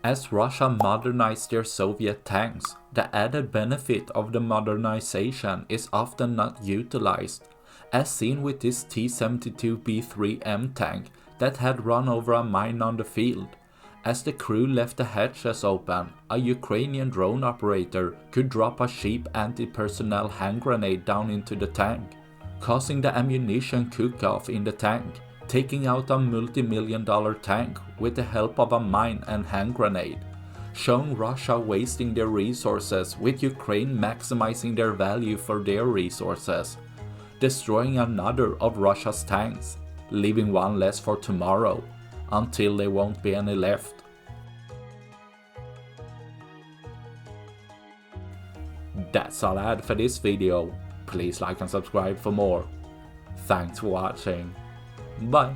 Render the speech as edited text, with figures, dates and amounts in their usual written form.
As Russia modernized their Soviet tanks, the added benefit of the modernization is often not utilized, as seen with this T-72B3M tank that had run over a mine on the field. As the crew left the hatches open, a Ukrainian drone operator could drop a cheap anti-personnel hand grenade down into the tank, causing the ammunition cook-off in the tank, taking out a multi-million-dollar tank with the help of a mine and hand grenade, showing Russia wasting their resources with Ukraine maximizing their value for their resources, destroying another of Russia's tanks, leaving one less for tomorrow, until there won't be any left. That's all I had for this video. Please like and subscribe for more. Thanks for watching. Bye.